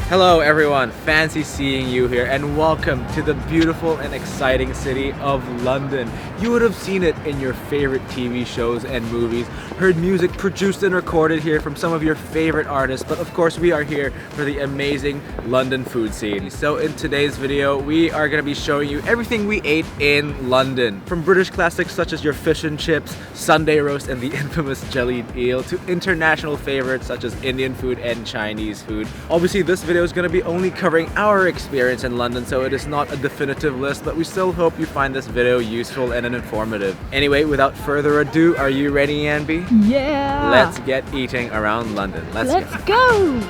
Hello everyone, fancy seeing you here and welcome to the beautiful and exciting city of London. You would have seen it in your favorite TV shows and movies, heard music produced and recorded here from some of your favorite artists, but of course we are here for the amazing London food scene. So in today's video, we are going to be showing you everything we ate in London. From British classics such as your fish and chips, Sunday roast and the infamous jellied eel, to international favorites such as Indian food and Chinese food. Obviously this video is going to be only covering our experience in London, so it is not a definitive list, but we still hope you find this video useful and informative. Anyway, without further ado, are you ready, Yanbi? Yeah! Let's get eating around London. Let's go!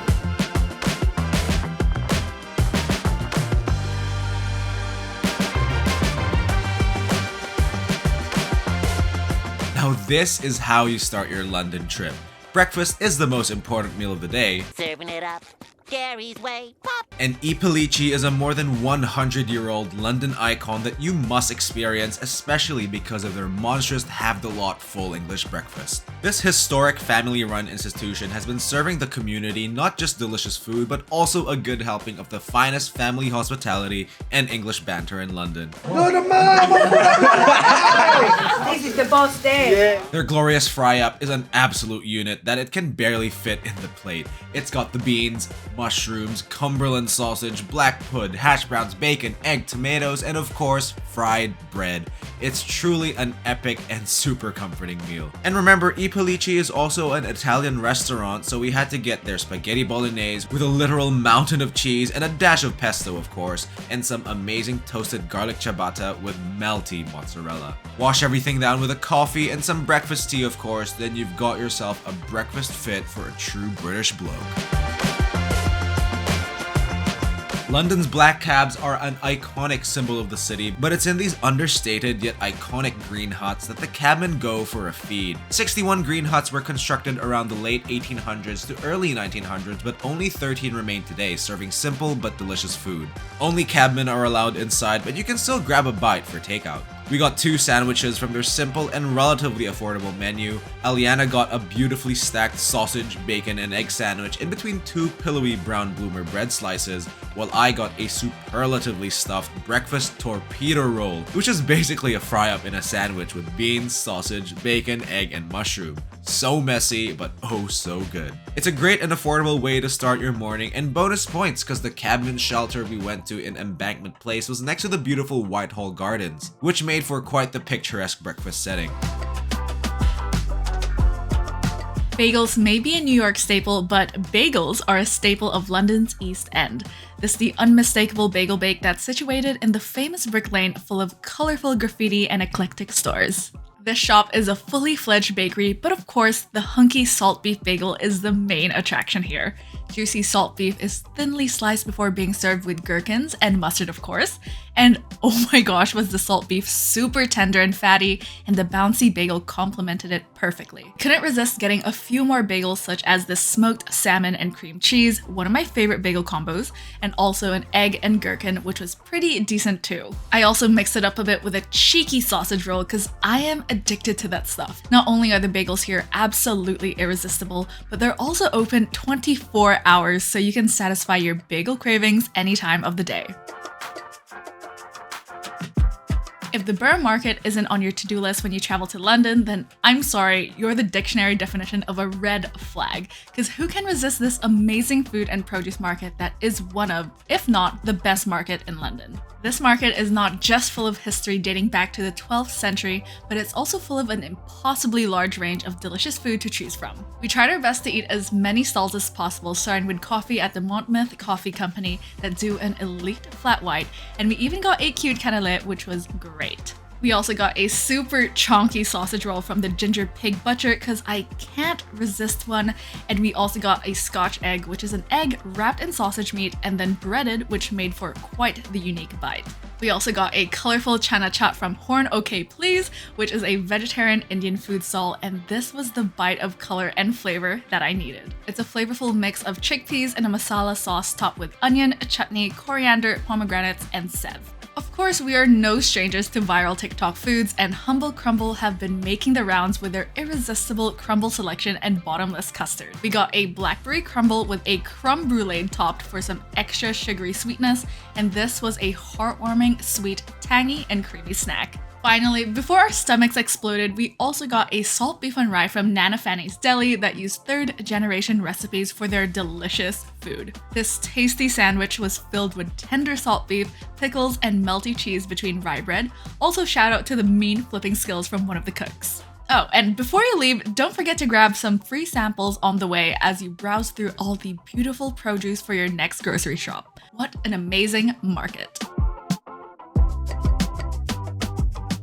Now this is how you start your London trip. Breakfast is the most important meal of the day. Serving it up, Gary's way, pop! And Pellici is a more than 100-year-old London icon that you must experience, especially because of their monstrous have-the-lot full English breakfast. This historic family-run institution has been serving the community not just delicious food, but also a good helping of the finest family hospitality and English banter in London. This is the boss day! Their glorious fry-up is an absolute unit that it can barely fit in the plate. It's got the beans, mushrooms, Cumberland sausage, black pud, hash browns, bacon, egg, tomatoes, and of course, fried bread. It's truly an epic and super comforting meal. And remember, Pellici is also an Italian restaurant, so we had to get their spaghetti bolognese with a literal mountain of cheese and a dash of pesto, of course, and some amazing toasted garlic ciabatta with melty mozzarella. Wash everything down with a coffee and some breakfast tea, of course, then you've got yourself a breakfast fit for a true British bloke. London's black cabs are an iconic symbol of the city, but it's in these understated yet iconic green huts that the cabmen go for a feed. 61 green huts were constructed around the late 1800s to early 1900s, but only 13 remain today, serving simple but delicious food. Only cabmen are allowed inside, but you can still grab a bite for takeout. We got 2 sandwiches from their simple and relatively affordable menu. Aliana got a beautifully stacked sausage, bacon, and egg sandwich in between 2 pillowy brown bloomer bread slices, while I got a superlatively stuffed breakfast torpedo roll, which is basically a fry-up in a sandwich with beans, sausage, bacon, egg, and mushroom. So messy, but oh so good. It's a great and affordable way to start your morning, and bonus points because the cabin shelter we went to in Embankment Place was next to the beautiful Whitehall Gardens, which made for quite the picturesque breakfast setting. Bagels may be a New York staple, but bagels are a staple of London's East End. This is the unmistakable Beigel Bake that's situated in the famous brick lane full of colorful graffiti and eclectic stores. This shop is a fully fledged bakery, but of course, the hunky salt beef bagel is the main attraction here. Juicy salt beef is thinly sliced before being served with gherkins and mustard, of course. And oh my gosh, was the salt beef super tender and fatty, and the bouncy bagel complemented it perfectly. Couldn't resist getting a few more bagels such as the smoked salmon and cream cheese, one of my favorite bagel combos, and also an egg and gherkin, which was pretty decent too. I also mixed it up a bit with a cheeky sausage roll because I am addicted to that stuff. Not only are the bagels here absolutely irresistible, but they're also open 24 hours, so you can satisfy your bagel cravings any time of the day. If the Borough Market isn't on your to-do list when you travel to London, then I'm sorry, you're the dictionary definition of a red flag. Because who can resist this amazing food and produce market that is one of, if not the best market in London? This market is not just full of history dating back to the 12th century, but it's also full of an impossibly large range of delicious food to choose from. We tried our best to eat as many stalls as possible, starting with coffee at the Monmouth Coffee Company that do an elite flat white, and we even got a cute cannelet, which was great. We also got a super chonky sausage roll from the Ginger Pig Butcher because I can't resist one, and we also got a Scotch egg, which is an egg wrapped in sausage meat and then breaded, which made for quite the unique bite. We also got a colorful chana chaat from Horn OK Please, which is a vegetarian Indian food stall, and this was the bite of color and flavor that I needed. It's a flavorful mix of chickpeas and a masala sauce topped with onion, chutney, coriander, pomegranates, and sev. Of course, we are no strangers to viral TikTok foods, and Humble Crumble have been making the rounds with their irresistible crumble selection and bottomless custard. We got a blackberry crumble with a crumb brulee topped for some extra sugary sweetness, and this was a heartwarming, sweet, tangy, and creamy snack. Finally, before our stomachs exploded, we also got a salt beef and rye from Nana Fanny's Deli that used third-generation recipes for their delicious food. This tasty sandwich was filled with tender salt beef, pickles, and melty cheese between rye bread. Also, shout out to the mean flipping skills from one of the cooks. Oh, and before you leave, don't forget to grab some free samples on the way as you browse through all the beautiful produce for your next grocery shop. What an amazing market!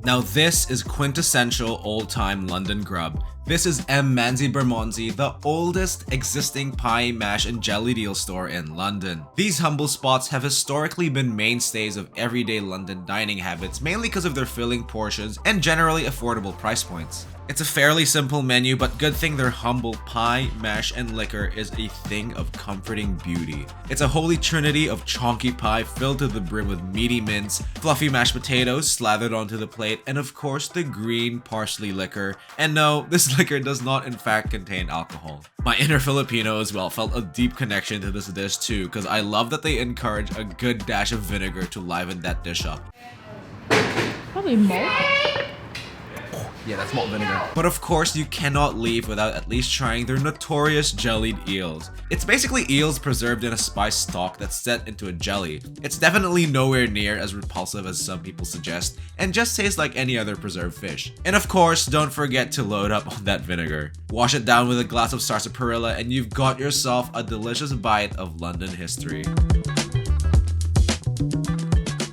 Now this is quintessential old-time London grub. This is Manze, the oldest existing pie, mash, and jelly deal store in London. These humble spots have historically been mainstays of everyday London dining habits, mainly because of their filling portions and generally affordable price points. It's a fairly simple menu, but good thing their humble pie, mash, and liquor is a thing of comforting beauty. It's a holy trinity of chonky pie filled to the brim with meaty mince, fluffy mashed potatoes slathered onto the plate, and of course the green parsley liquor. And no, this liquor does not in fact contain alcohol. My inner Filipino as well felt a deep connection to this dish too, because I love that they encourage a good dash of vinegar to liven that dish up. Probably malt. Yeah, that's malt vinegar. But of course, you cannot leave without at least trying their notorious jellied eels. It's basically eels preserved in a spice stock that's set into a jelly. It's definitely nowhere near as repulsive as some people suggest, and just tastes like any other preserved fish. And of course, don't forget to load up on that vinegar. Wash it down with a glass of sarsaparilla and you've got yourself a delicious bite of London history.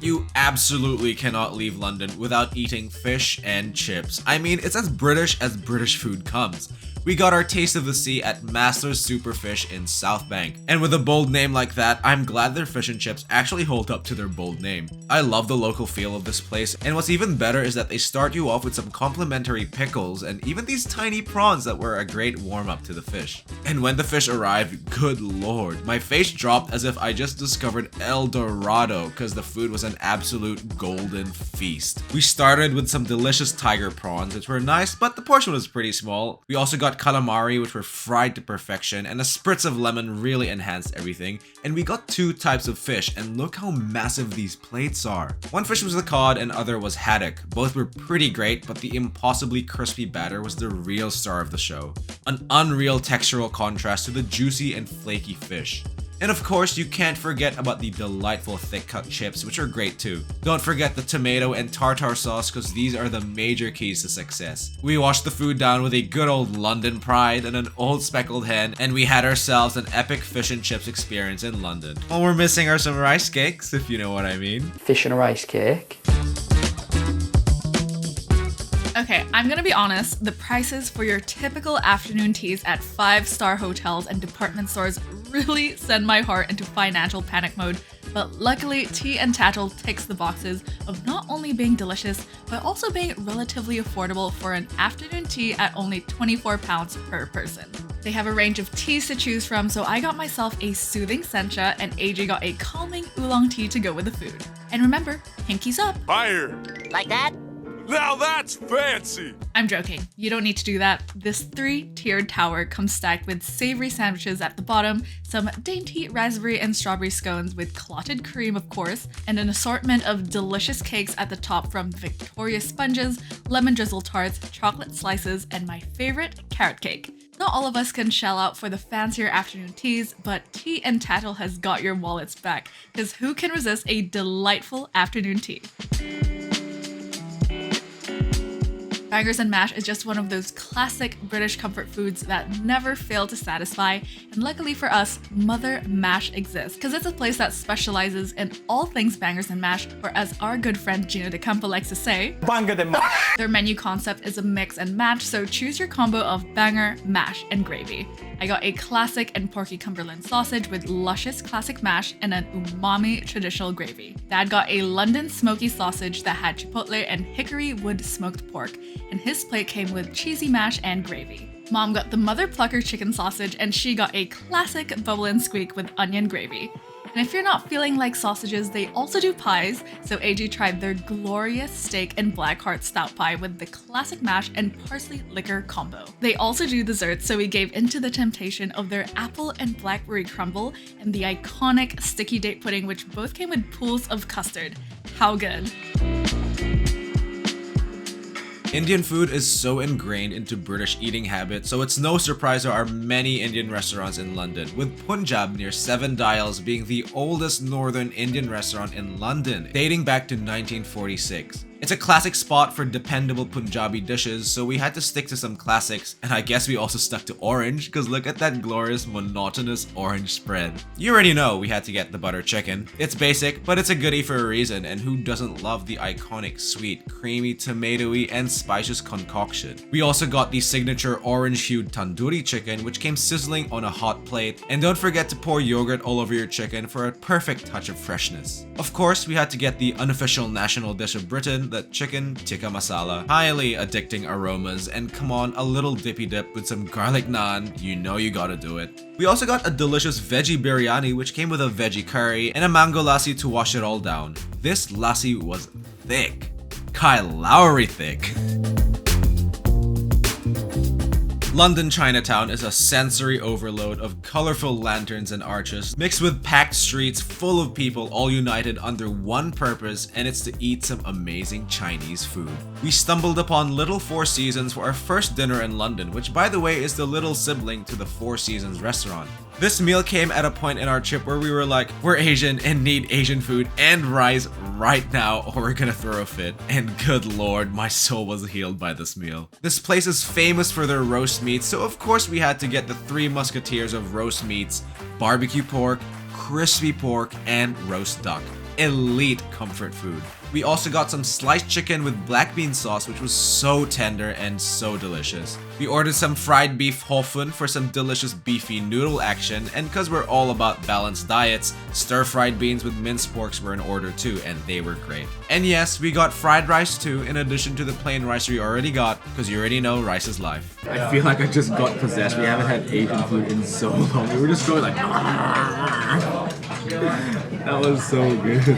You absolutely cannot leave London without eating fish and chips. I mean, it's as British food comes. We got our taste of the sea at Master's Superfish in South Bank. And with a bold name like that, I'm glad their fish and chips actually hold up to their bold name. I love the local feel of this place, and what's even better is that they start you off with some complimentary pickles and even these tiny prawns that were a great warm-up to the fish. And when the fish arrived, good lord, my face dropped as if I just discovered El Dorado because the food was an absolute golden feast. We started with some delicious tiger prawns, which were nice, but the portion was pretty small. We also got calamari, which were fried to perfection, and a spritz of lemon really enhanced everything. And we got two types of fish, and look how massive these plates are. One fish was the cod and other was haddock. Both were pretty great, but the impossibly crispy batter was the real star of the show. An unreal textural contrast to the juicy and flaky fish. And of course, you can't forget about the delightful thick-cut chips, which are great too. Don't forget the tomato and tartar sauce, because these are the major keys to success. We washed the food down with a good old London pride and an old speckled hen, and we had ourselves an epic fish and chips experience in London. All we're missing are some rice cakes, if you know what I mean. Fish and a rice cake. Okay, I'm gonna be honest, the prices for your typical afternoon teas at 5-star hotels and department stores really send my heart into financial panic mode, but luckily Tea and Tattle ticks the boxes of not only being delicious, but also being relatively affordable for an afternoon tea at only £24 per person. They have a range of teas to choose from, so I got myself a soothing sencha and AJ got a calming oolong tea to go with the food. And remember, pinkies up! Fire! Like that? Now that's fancy! I'm joking, you don't need to do that. This 3-tiered tower comes stacked with savory sandwiches at the bottom, some dainty raspberry and strawberry scones with clotted cream of course, and an assortment of delicious cakes at the top from Victoria sponges, lemon drizzle tarts, chocolate slices, and my favorite, carrot cake. Not all of us can shell out for the fancier afternoon teas, but Tea and Tattle has got your wallets back, because who can resist a delightful afternoon tea? Bangers and mash is just one of those classic British comfort foods that never fail to satisfy, and luckily for us, Mother Mash exists, because it's a place that specializes in all things bangers and mash, or as our good friend Gina De Campo likes to say, banger than mash. Their menu concept is a mix and match, so choose your combo of banger, mash, and gravy. I got a classic and porky Cumberland sausage with luscious classic mash and an umami traditional gravy. Dad got a London smoky sausage that had chipotle and hickory wood smoked pork, and his plate came with cheesy mash and gravy. Mom got the Mother Plucker chicken sausage and she got a classic bubble and squeak with onion gravy. And if you're not feeling like sausages, they also do pies, so AG tried their glorious steak and black heart stout pie with the classic mash and parsley liquor combo. They also do desserts, so we gave into the temptation of their apple and blackberry crumble and the iconic sticky date pudding, which both came with pools of custard. How good? Indian food is so ingrained into British eating habits, so it's no surprise there are many Indian restaurants in London, with Punjab near 7 Dials being the oldest northern Indian restaurant in London, dating back to 1946. It's a classic spot for dependable Punjabi dishes, so we had to stick to some classics, and I guess we also stuck to orange, because look at that glorious, monotonous orange spread. You already know we had to get the butter chicken. It's basic, but it's a goodie for a reason, and who doesn't love the iconic sweet, creamy, tomatoey, and spicious concoction? We also got the signature orange-hued tandoori chicken, which came sizzling on a hot plate, and don't forget to pour yogurt all over your chicken for a perfect touch of freshness. Of course, we had to get the unofficial national dish of Britain, the chicken tikka masala. Highly addicting aromas, and come on, a little dippy dip with some garlic naan, you know you gotta do it. We also got a delicious veggie biryani which came with a veggie curry and a mango lassi to wash it all down. This lassi was thick. Kyle Lowry thick. London Chinatown is a sensory overload of colorful lanterns and arches, mixed with packed streets full of people all united under one purpose, and it's to eat some amazing Chinese food. We stumbled upon Little Four Seasons for our first dinner in London, which by the way is the little sibling to the Four Seasons restaurant. This meal came at a point in our trip where we were like, we're Asian and need Asian food and rice right now or we're gonna throw a fit. And good lord, my soul was healed by this meal. This place is famous for their roast meats, so of course we had to get the 3 musketeers of roast meats: barbecue pork, crispy pork, and roast duck. Elite comfort food. We also got some sliced chicken with black bean sauce, which was so tender and so delicious. We ordered some fried beef hofun for some delicious beefy noodle action, and because we're all about balanced diets, stir-fried beans with minced porks were in order too, and they were great. And yes, we got fried rice too, in addition to the plain rice we already got, because you already know rice is life. I feel like I just got possessed. We haven't had Asian food in so long. We were just going like... That was so good.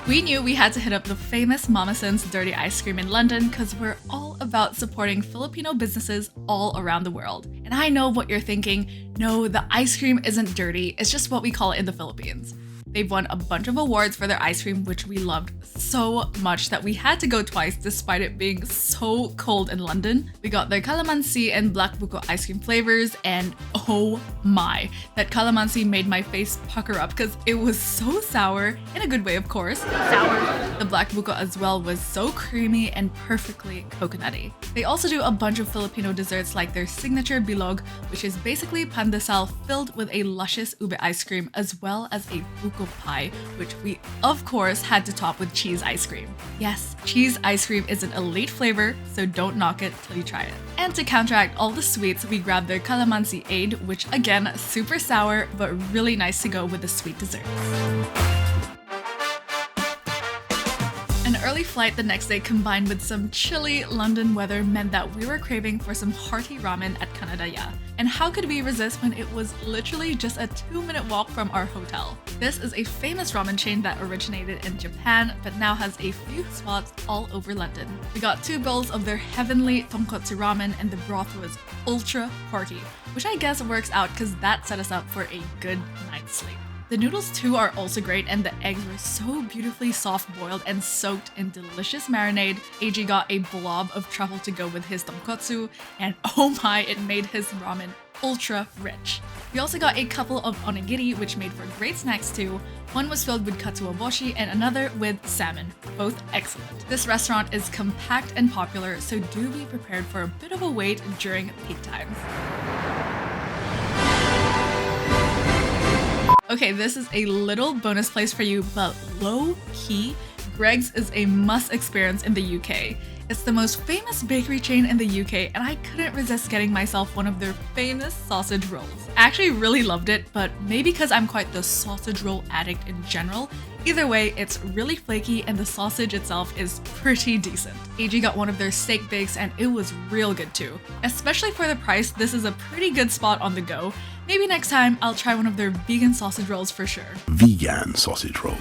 We knew we had to hit up the famous Mamasons Dirty Ice Cream in London because we're all about supporting Filipino businesses all around the world. And I know what you're thinking, no, the ice cream isn't dirty, it's just what we call it in the Philippines. They've won a bunch of awards for their ice cream, which we loved so much that we had to go twice despite it being so cold in London. We got their calamansi and black buko ice cream flavors, and oh my, that calamansi made my face pucker up because it was so sour, in a good way of course. Sour. The black buko as well was so creamy and perfectly coconutty. They also do a bunch of Filipino desserts like their signature bilog, which is basically pandesal filled with a luscious ube ice cream, as well as a buko pie, which we of course had to top with cheese ice cream. Yes, cheese ice cream is an elite flavor, so don't knock it till you try it. And to counteract all the sweets, we grabbed their calamansi aid, which again, super sour, but really nice to go with the sweet desserts. An early flight the next day combined with some chilly London weather meant that we were craving for some hearty ramen at Kanada-Ya. And how could we resist when it was literally just a 2-minute walk from our hotel? This is a famous ramen chain that originated in Japan but now has a few spots all over London. We got 2 bowls of their heavenly tonkotsu ramen, and the broth was ultra hearty, which I guess works out because that set us up for a good night's sleep. The noodles too are also great, and the eggs were so beautifully soft boiled and soaked in delicious marinade. AG got a blob of truffle to go with his tonkotsu, and oh my, it made his ramen ultra rich. We also got a couple of onigiri, which made for great snacks too. One was filled with katsuoboshi and another with salmon, both excellent. This restaurant is compact and popular, so do be prepared for a bit of a wait during peak times. Okay, this is a little bonus place for you, but low-key, Greggs is a must experience in the UK. It's the most famous bakery chain in the UK, and I couldn't resist getting myself one of their famous sausage rolls. I actually really loved it, but maybe because I'm quite the sausage roll addict in general. Either way, it's really flaky and the sausage itself is pretty decent. AG got one of their steak bakes and it was real good too. Especially for the price, this is a pretty good spot on the go. Maybe next time I'll try one of their vegan sausage rolls for sure. Vegan sausage roll.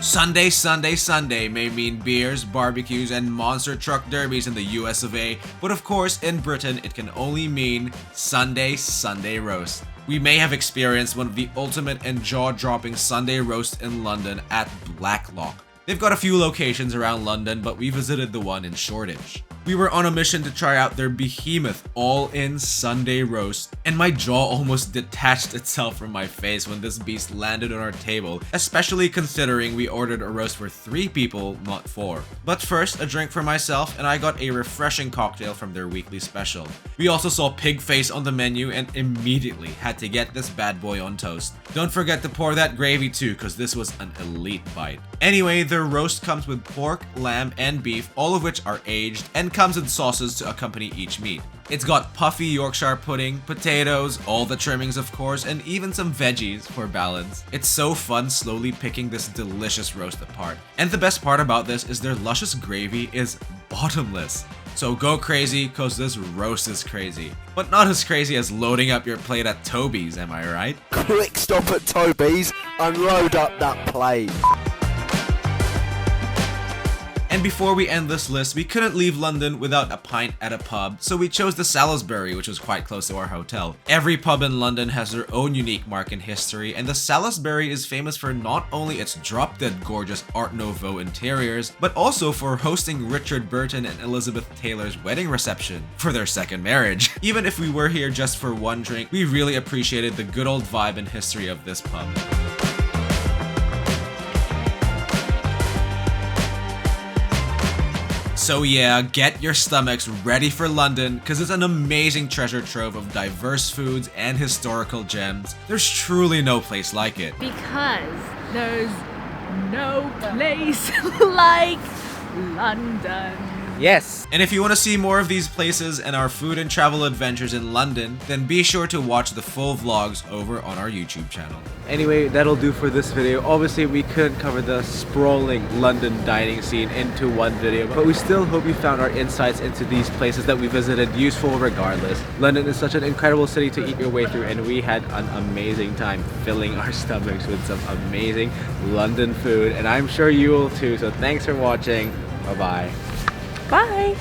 Sunday, Sunday, Sunday may mean beers, barbecues, and monster truck derbies in the US of A, but of course in Britain it can only mean Sunday, Sunday roast. We may have experienced one of the ultimate and jaw-dropping Sunday roasts in London at Blacklock. They've got a few locations around London, but we visited the one in Shoreditch. We were on a mission to try out their behemoth all-in Sunday roast, and my jaw almost detached itself from my face when this beast landed on our table, especially considering we ordered a roast for 3 people, not 4. But first, a drink for myself, and I got a refreshing cocktail from their weekly special. We also saw pig face on the menu and immediately had to get this bad boy on toast. Don't forget to pour that gravy too, cause this was an elite bite. Anyway, their roast comes with pork, lamb, and beef, all of which are aged, and comes with sauces to accompany each meat. It's got puffy Yorkshire pudding, potatoes, all the trimmings of course, and even some veggies for balance. It's so fun slowly picking this delicious roast apart. And the best part about this is their luscious gravy is bottomless. So go crazy, cause this roast is crazy. But not as crazy as loading up your plate at Toby's, am I right? Quick stop at Toby's and load up that plate. And before we end this list, we couldn't leave London without a pint at a pub, so we chose the Salisbury, which was quite close to our hotel. Every pub in London has their own unique mark in history, and the Salisbury is famous for not only its drop-dead gorgeous Art Nouveau interiors, but also for hosting Richard Burton and Elizabeth Taylor's wedding reception for their second marriage. Even if we were here just for one drink, we really appreciated the good old vibe and history of this pub. So yeah, get your stomachs ready for London, cause it's an amazing treasure trove of diverse foods and historical gems. There's truly no place like it. Because there's no place like London. Yes. And if you want to see more of these places and our food and travel adventures in London, then be sure to watch the full vlogs over on our YouTube channel. Anyway, that'll do for this video. Obviously, we couldn't cover the sprawling London dining scene into one video, but we still hope you found our insights into these places that we visited useful regardless. London is such an incredible city to eat your way through, and we had an amazing time filling our stomachs with some amazing London food, and I'm sure you will too. So thanks for watching. Bye-bye. Bye.